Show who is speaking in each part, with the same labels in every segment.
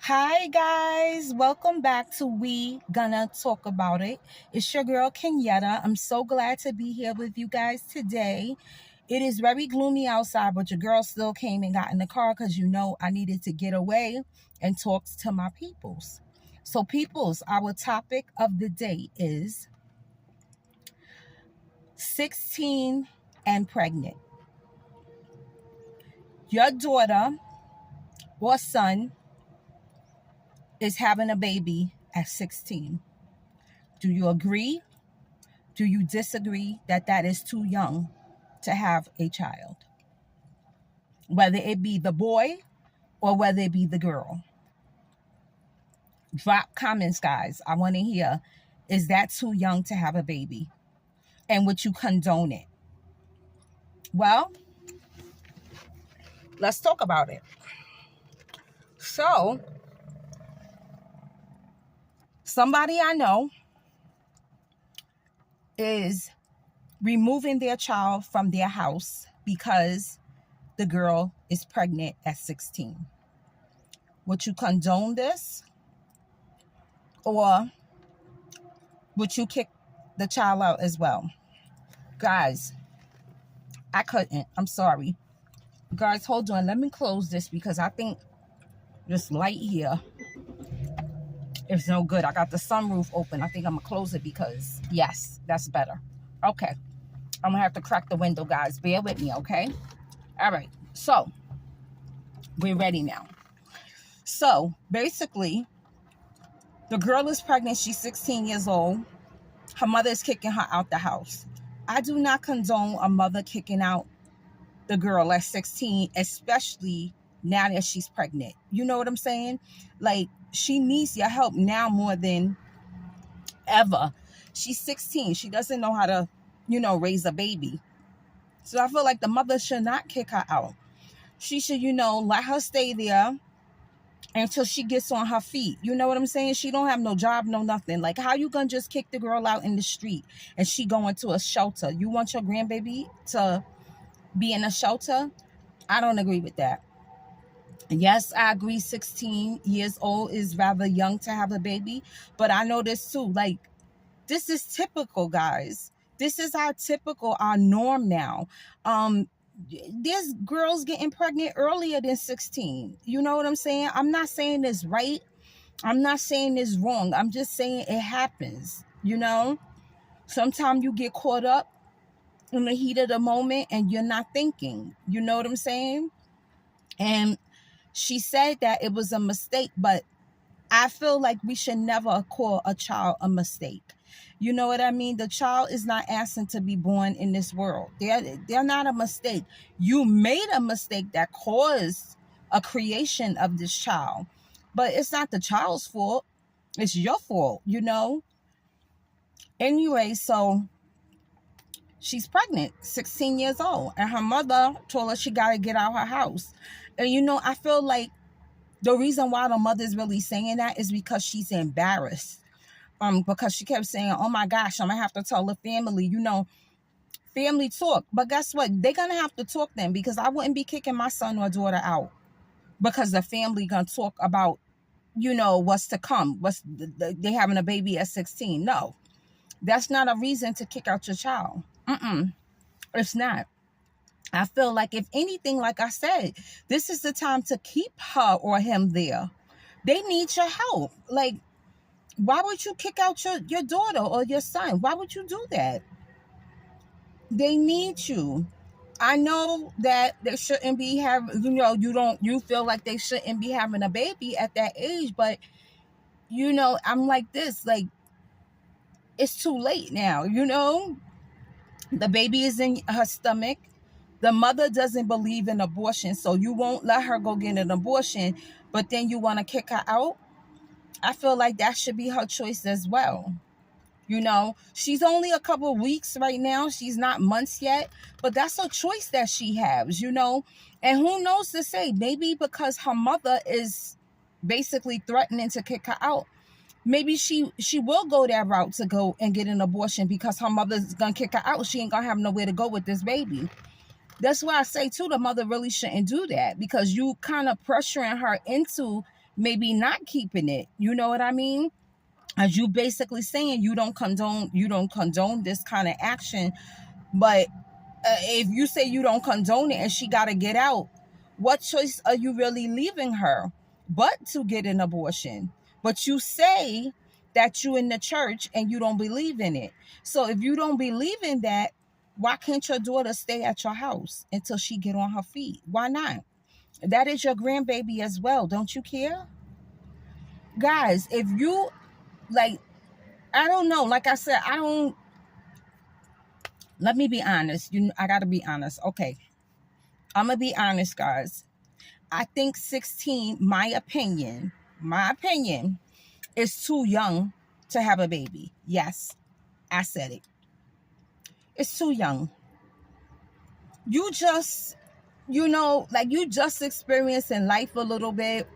Speaker 1: Hi guys, welcome back to We Gonna Talk About It. It's your girl Kenyetta. I'm so glad to be here with you guys today. It is very gloomy outside, but your girl still came and got in the car because I needed to get away and talk to my peoples. So, peoples, our topic of the day is 16 and pregnant. Your daughter or son is having a baby at 16. Do you agree? Do you disagree that that is too young to have a child? Whether it be the boy or whether it be the girl. Drop comments, guys. I want to hear, is that too young to have a baby? And would you condone it? Well, let's talk about it. So, somebody I know is removing their child from their house because the girl is pregnant at 16. Would you condone this? Or would you kick the child out as well? Guys, I couldn't. I'm sorry. Guys, hold on. Let me close this because I think this light here is no good. I got the sunroof open. I think I'm going to close it because, yes, that's better. Okay. I'm going to have to crack the window, guys. Bear with me, okay? All right. So, we're ready now. So, basically, the girl is pregnant. She's 16 years old. Her mother is kicking her out the house. I do not condone a mother kicking out the girl at 16, especially now that she's pregnant. You know what I'm saying? Like, she needs your help now more than ever. She's 16. She doesn't know how to, raise a baby. So I feel like the mother should not kick her out. She should, let her stay there until she gets on her feet. You know what I'm saying? She don't have no job, no nothing. Like, how you gonna just kick the girl out in the street and she going to a shelter? You want your grandbaby to be in a shelter? I don't agree with that. Yes, I agree 16 years old is rather young to have a baby, but I know this too. Like, this is typical, guys. This is our norm now. There's girls getting pregnant earlier than 16. You know what I'm saying? I'm not saying this right. I'm not saying this wrong. I'm just saying it happens, Sometimes you get caught up in the heat of the moment and you're not thinking. You know what I'm saying? And she said that it was a mistake, but I feel like we should never call a child a mistake. You know what I mean? The child is not asking to be born in this world. They're not a mistake. You made a mistake that caused a creation of this child. But it's not the child's fault. It's your fault, Anyway, so she's pregnant, 16 years old. And her mother told her she got to get out her house. And, I feel like the reason why the mother's really saying that is because she's embarrassed. Because she kept saying, oh my gosh, I'm gonna have to tell the family, family talk. But guess what? They're gonna have to talk then, because I wouldn't be kicking my son or daughter out because the family gonna talk about, what's to come. They having a baby at 16. No, that's not a reason to kick out your child. It's not. I feel like if anything, like I said, this is the time to keep her or him there. They need your help. Like, why would you kick out your daughter or your son? Why would you do that? They need you. I know that they shouldn't be having, you feel like they shouldn't be having a baby at that age, but I'm like this, like, it's too late now, the baby is in her stomach. The mother doesn't believe in abortion, so you won't let her go get an abortion, but then you want to kick her out. I feel like that should be her choice as well. She's only a couple of weeks right now. She's not months yet, but that's a choice that she has, and who knows to say, maybe because her mother is basically threatening to kick her out, maybe she will go that route to go and get an abortion because her mother's gonna kick her out. She ain't gonna have nowhere to go with this baby. That's why I say too, the mother really shouldn't do that, because you kind of pressuring her into maybe not keeping it. You know what I mean? As you basically saying you don't condone this kind of action. But if you say you don't condone it and she got to get out, what choice are you really leaving her but to get an abortion? But you say that you in the church and you don't believe in it. So if you don't believe in that, why can't your daughter stay at your house until she get on her feet? Why not? That is your grandbaby as well. Don't you care? Guys, if you like, I don't know. Like I said, let me be honest. I gotta be honest. Okay. I'm gonna be honest, guys. I think 16, my opinion, is too young to have a baby. Yes, I said it. It's too young. You just, like you just experiencing life a little bit,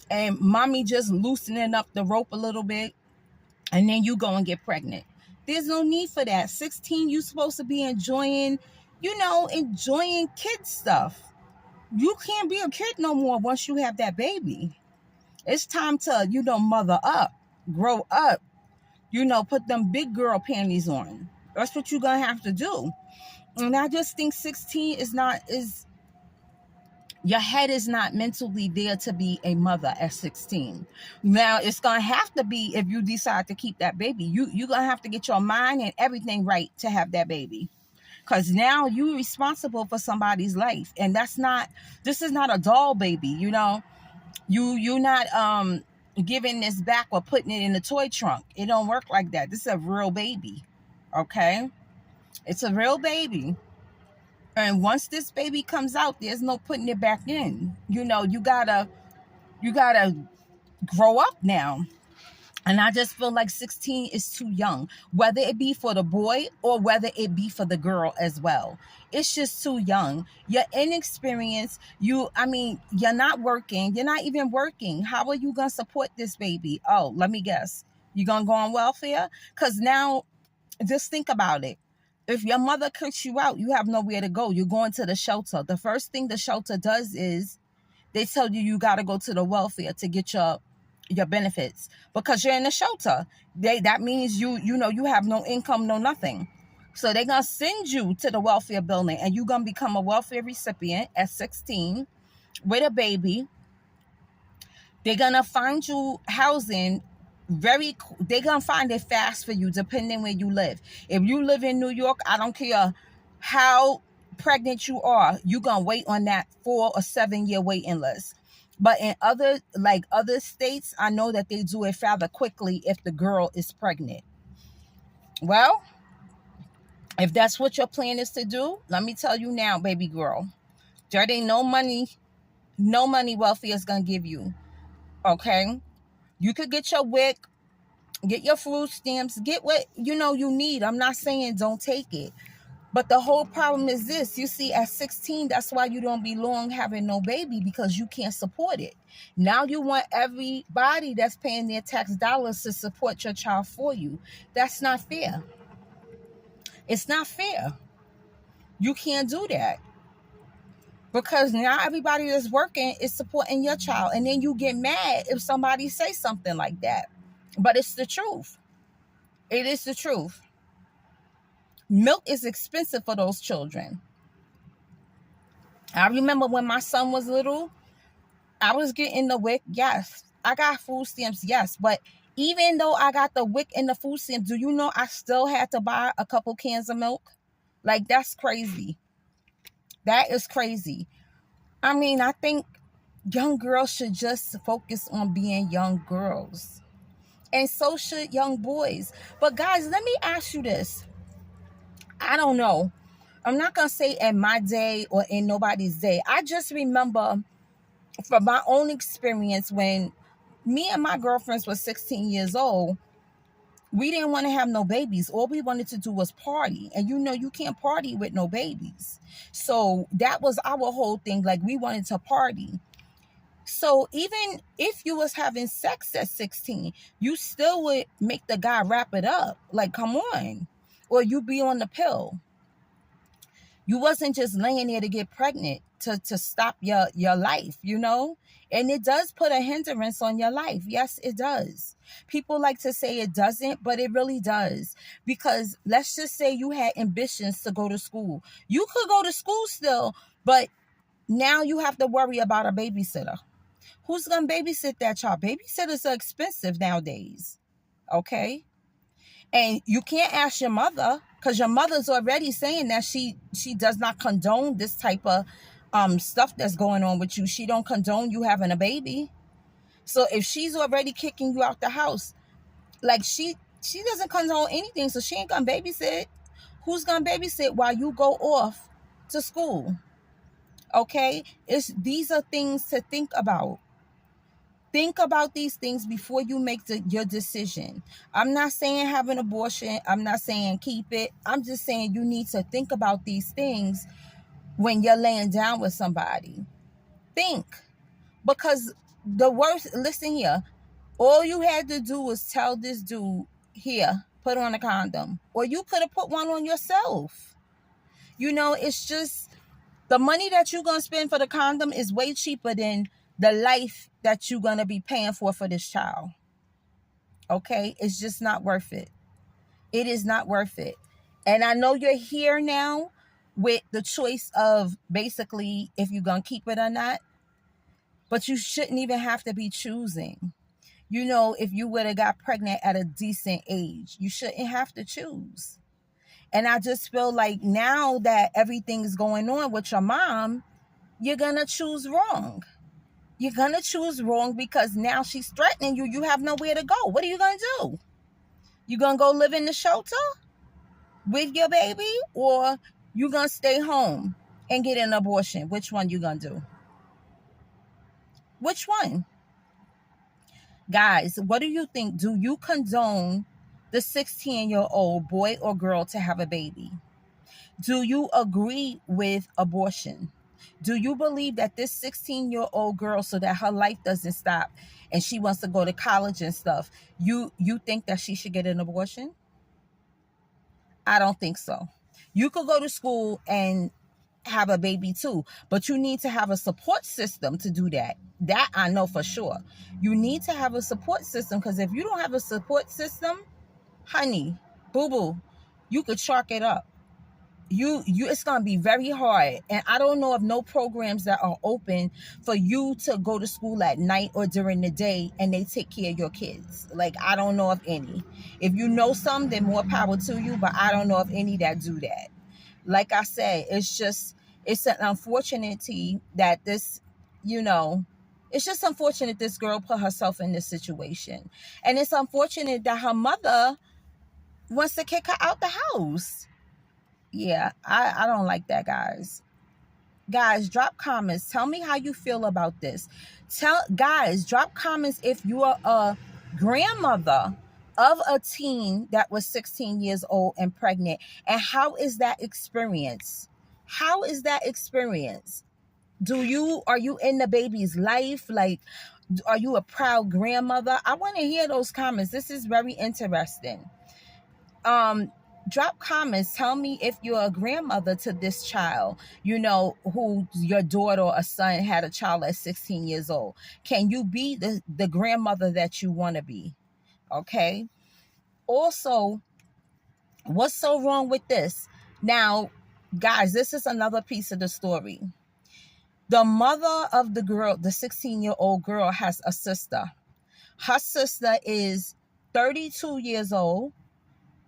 Speaker 1: and mommy just loosening up the rope a little bit, and then you go and get pregnant. There's no need for that. 16, you supposed to be enjoying kid stuff. You can't be a kid no more once you have that baby. It's time to, mother up, grow up, put them big girl panties on. That's what you're going to have to do. And I just think 16 your head is not mentally there to be a mother at 16. Now, it's going to have to be if you decide to keep that baby. You're going to have to get your mind and everything right to have that baby. Because now you're responsible for somebody's life. And this is not a doll baby, You're not giving this back or putting it in the toy trunk. It don't work like that. This is a real baby. Okay? It's a real baby. And once this baby comes out, there's no putting it back in. You gotta grow up now. And I just feel like 16 is too young, whether it be for the boy or whether it be for the girl as well. It's just too young. You're inexperienced. You're not working. You're not even working. How are you going to support this baby? Oh, let me guess. You're going to go on welfare? Because now, just think about it. If your mother kicks you out, you have nowhere to go. You're going to the shelter. The first thing the shelter does is they tell you got to go to the welfare to get your benefits because you're in the shelter. That means you have no income, no nothing. So they're going to send you to the welfare building and you're going to become a welfare recipient at 16 with a baby. They're going to find you housing they're going to find it fast for you depending where you live. If you live in New York, I don't care how pregnant you are, you're going to wait on that 4 or 7 year waiting list. But in other states, I know that they do it rather quickly if the girl is pregnant. Well, if that's what your plan is to do, let me tell you now, baby girl, there ain't no money welfare is going to give you. Okay? You could get your WIC, get your food stamps, get what you need. I'm not saying don't take it. But the whole problem is this. You see, at 16, that's why you don't belong having no baby, because you can't support it. Now you want everybody that's paying their tax dollars to support your child for you. That's not fair. It's not fair. You can't do that. Because now everybody that's working is supporting your child. And then you get mad if somebody says something like that. But it's the truth. It is the truth. Milk is expensive for those children. I remember when my son was little, I was getting the WIC. Yes. I got food stamps. Yes. But even though I got the WIC and the food stamps, do you know I still had to buy a couple cans of milk? Like, that's crazy. That is crazy. I think young girls should just focus on being young girls. And so should young boys. But guys, let me ask you this. I don't know. I'm not going to say in my day or in nobody's day. I just remember from my own experience when me and my girlfriends were 16 years old, we didn't want to have no babies. All we wanted to do was party. And you can't party with no babies. So that was our whole thing. Like, we wanted to party. So even if you was having sex at 16, you still would make the guy wrap it up. Like, come on. Or you be on the pill. You wasn't just laying there to get pregnant to stop your life, you know? And it does put a hindrance on your life. Yes, it does. People like to say it doesn't, but it really does. Because let's just say you had ambitions to go to school. You could go to school still, but now you have to worry about a babysitter. Who's going to babysit that child? Babysitters are expensive nowadays. Okay? And you can't ask your mother, because your mother's already saying that she does not condone this type of stuff that's going on with you. She don't condone you having a baby. So if she's already kicking you out the house, like she doesn't condone anything, so she ain't gonna babysit. Who's gonna babysit while you go off to school? Okay, these are things to think about. Think about these things before you make your decision. I'm not saying have an abortion. I'm not saying keep it. I'm just saying you need to think about these things when you're laying down with somebody. Think. Because the worst, listen here, all you had to do was tell this dude, here, put on a condom. Or you could have put one on yourself. You know, it's just the money that you're going to spend for the condom is way cheaper than the life that you're going to be paying for this child. Okay? It's just not worth it. It is not worth it. And I know you're here now with the choice of basically if you're going to keep it or not. But you shouldn't even have to be choosing. You know, if you would have got pregnant at a decent age, you shouldn't have to choose. And I just feel like now that everything's going on with your mom, you're going to choose wrong. You're going to choose wrong because now she's threatening you. You have nowhere to go. What are you going to do? You going to go live in the shelter with your baby, or you going to stay home and get an abortion? Which one you going to do? Which one? Guys, what do you think? Do you condone the 16-year-old boy or girl to have a baby? Do you agree with abortion? Do you believe that this 16-year-old girl, so that her life doesn't stop and she wants to go to college and stuff, you think that she should get an abortion? I don't think so. You could go to school and have a baby too, but you need to have a support system to do that. That I know for sure. You need to have a support system, because if you don't have a support system, honey, boo-boo, you could chalk it up. It's gonna be very hard. And I don't know of no programs that are open for you to go to school at night or during the day and they take care of your kids. Like, I don't know of any. If you know some, then more power to you, but I don't know of any that do that. Like I said, it's an unfortunity that this, it's just unfortunate this girl put herself in this situation. And it's unfortunate that her mother wants to kick her out the house. Yeah, I don't like that, guys. Guys, drop comments. Tell me how you feel about this. Guys, drop comments if you are a grandmother of a teen that was 16 years old and pregnant. And how is that experience? How is that experience? Are you in the baby's life? Like, are you a proud grandmother? I want to hear those comments. This is very interesting. Drop comments. Tell me if you're a grandmother to this child, who your daughter or a son had a child at 16 years old. Can you be the grandmother that you want to be? Okay. Also, what's so wrong with this? Now, guys, this is another piece of the story. The mother of the girl, the 16-year-old girl, has a sister. Her sister is 32 years old.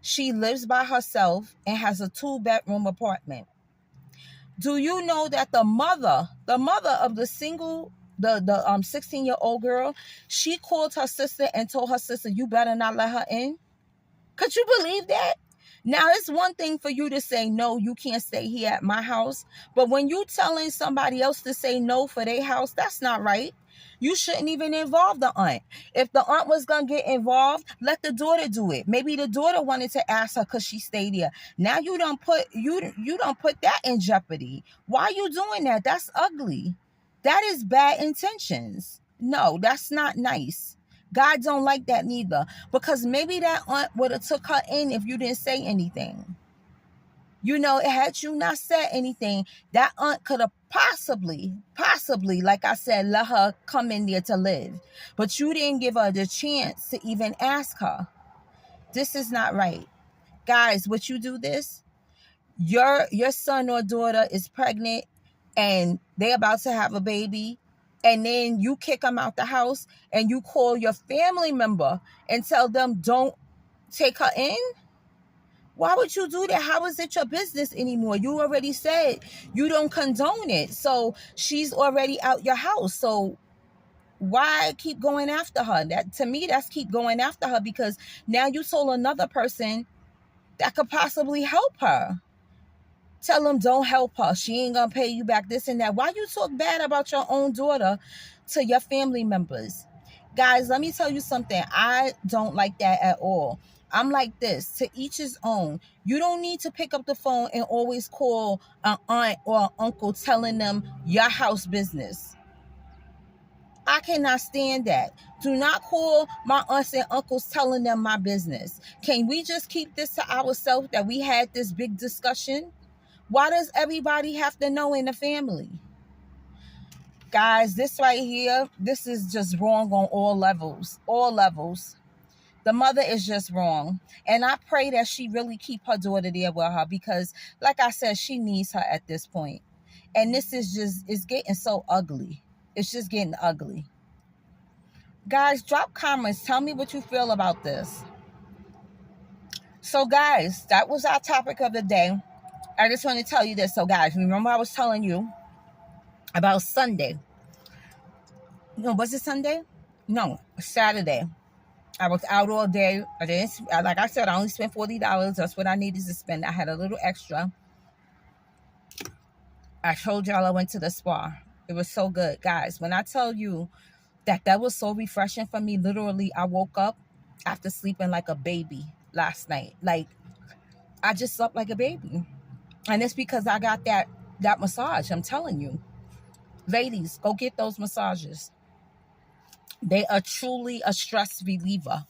Speaker 1: She lives by herself and has a 2-bedroom apartment. Do you know that the mother of the 16-year-old girl, she called her sister and told her sister, you better not let her in? Could you believe that? Now, it's one thing for you to say, no, you can't stay here at my house. But when you telling somebody else to say no for their house, that's not right. You shouldn't even involve the aunt. If the aunt was going to get involved, let the daughter do it. Maybe the daughter wanted to ask her because she stayed there. Now you don't put that in jeopardy. Why are you doing that? That's ugly. That is bad intentions. No, that's not nice. God don't like that neither. Because maybe that aunt would have took her in if you didn't say anything. Had you not said anything, that aunt could have Possibly, like I said, let her come in there to live. But you didn't give her the chance to even ask her. This is not right. Guys, would you do this? Your son or daughter is pregnant and they're about to have a baby, and then you kick them out the house and you call your family member and tell them don't take her in? Why would you do that? How is it your business anymore? You already said you don't condone it. So she's already out your house. So why keep going after her? That, to me, that's keep going after her, because now you told another person that could possibly help her. Tell them don't help her. She ain't gonna pay you back, this and that. Why you talk bad about your own daughter to your family members? Guys, let me tell you something. I don't like that at all. I'm like this, to each his own. You don't need to pick up the phone and always call an aunt or an uncle telling them your house business. I cannot stand that. Do not call my aunts and uncles telling them my business. Can we just keep this to ourselves, that we had this big discussion? Why does everybody have to know in the family? Guys, this right here, this is just wrong on all levels. All levels. The mother is just wrong. And I pray that she really keep her daughter there with her, because, like I said, she needs her at this point. And this is just, it's getting so ugly. It's just getting ugly. Guys, drop comments. Tell me what you feel about this. So, guys, that was our topic of the day. I just want to tell you this. So, guys, remember I was telling you about Sunday. No, was it Sunday? No, Saturday. I was out all day. I didn't, like I said, I only spent $40. That's what I needed to spend. I had a little extra. I told y'all I went to the spa. It was so good. Guys, when I tell you that was so refreshing for me, literally, I woke up after sleeping like a baby last night. Like, I just slept like a baby. And it's because I got that massage. I'm telling you. Ladies, go get those massages. They are truly a stress reliever.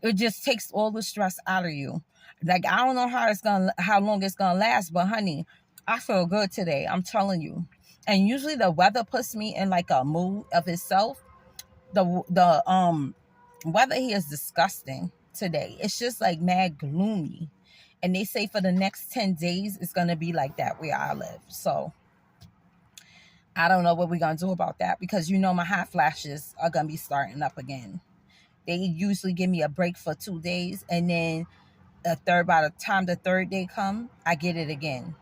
Speaker 1: It just takes all the stress out of you. Like, I don't know how long it's gonna last, but honey, I feel good today. I'm telling you. And usually the weather puts me in like a mood of itself. The weather here is disgusting today. It's just like mad gloomy. And they say for the next 10 days, it's gonna be like that where I live. So I don't know what we're going to do about that, because you know my hot flashes are going to be starting up again. They usually give me a break for 2 days, and then by the time the third day come, I get it again.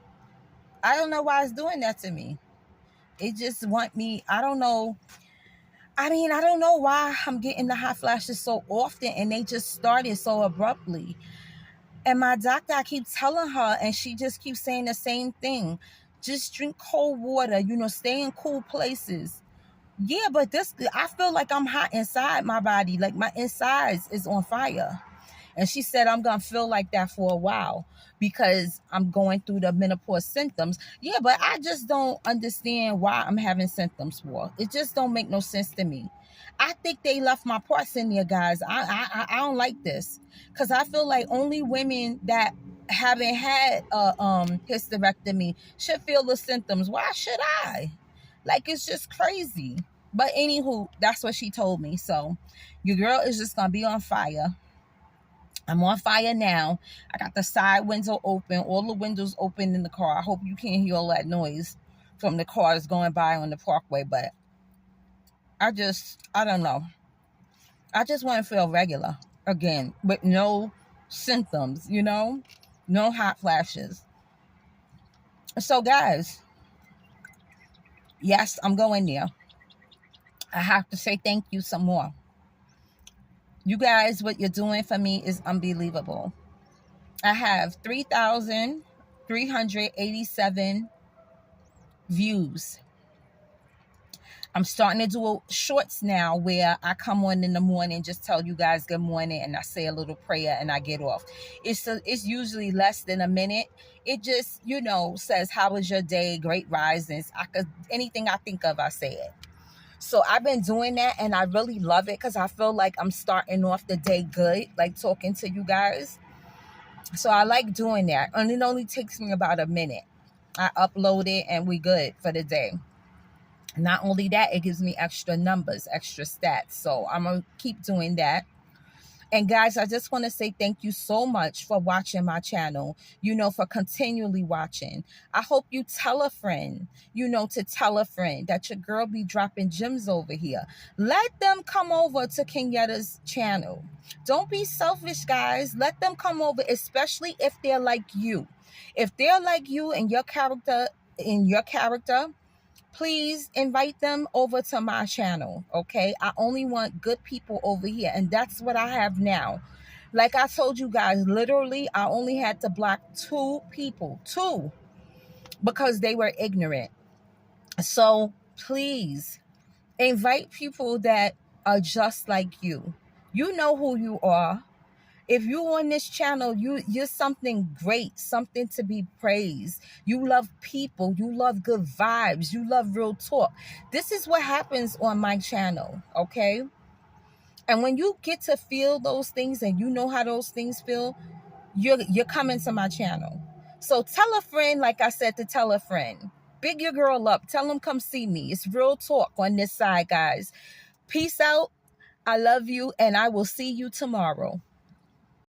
Speaker 1: I don't know why it's doing that to me. It just want me, I don't know. I mean, I don't know why I'm getting the hot flashes so often, and they just started so abruptly. And my doctor, I keep telling her, and she just keeps saying the same thing. Just drink cold water, stay in cool places. Yeah, but I feel like I'm hot inside my body. Like my insides is on fire. And she said I'm going to feel like that for a while because I'm going through the menopause symptoms. Yeah, but I just don't understand why I'm having symptoms for. It just don't make no sense to me. I think they left my parts in there, guys. I don't like this, because I feel like only women that haven't had a hysterectomy should feel the symptoms. Why should I? Like, it's just crazy. But anywho, that's what she told me. So your girl is just gonna be on fire. I'm on fire now. I got the side window open, all the windows open in the car. I hope you can't hear all that noise from the cars going by on the parkway, but I don't know. I just want to feel regular again with no symptoms, no hot flashes. So guys, yes, I'm going there. I have to say thank you some more. You guys, what you're doing for me is unbelievable. I have 3,387 views. I'm starting to do shorts now where I come on in the morning, just tell you guys good morning, and I say a little prayer and I get off. It's usually less than a minute. It just, says, how was your day? Great risings. Anything I think of, I say it. So I've been doing that, and I really love it because I feel like I'm starting off the day good, like talking to you guys. So I like doing that. And it only takes me about a minute. I upload it and we good for the day. Not only that, it gives me extra numbers, extra stats. So I'm going to keep doing that. And guys, I just want to say thank you so much for watching my channel, for continually watching. I hope you tell a friend, to tell a friend that your girl be dropping gems over here. Let them come over to Kenyatta's channel. Don't be selfish, guys. Let them come over, especially if they're like you. If they're like you and your character, please invite them over to my channel, okay? I only want good people over here, and that's what I have now. Like I told you guys, literally, I only had to block 2 people, 2, because they were ignorant. So please invite people that are just like you. You know who you are. If you on this channel, you're something great, something to be praised. You love people, you love good vibes, you love real talk. This is what happens on my channel, okay? And when you get to feel those things and you know how those things feel, you're coming to my channel. So tell a friend, like I said, to tell a friend. Big your girl up. Tell them come see me. It's real talk on this side, guys. Peace out. I love you, and I will see you tomorrow.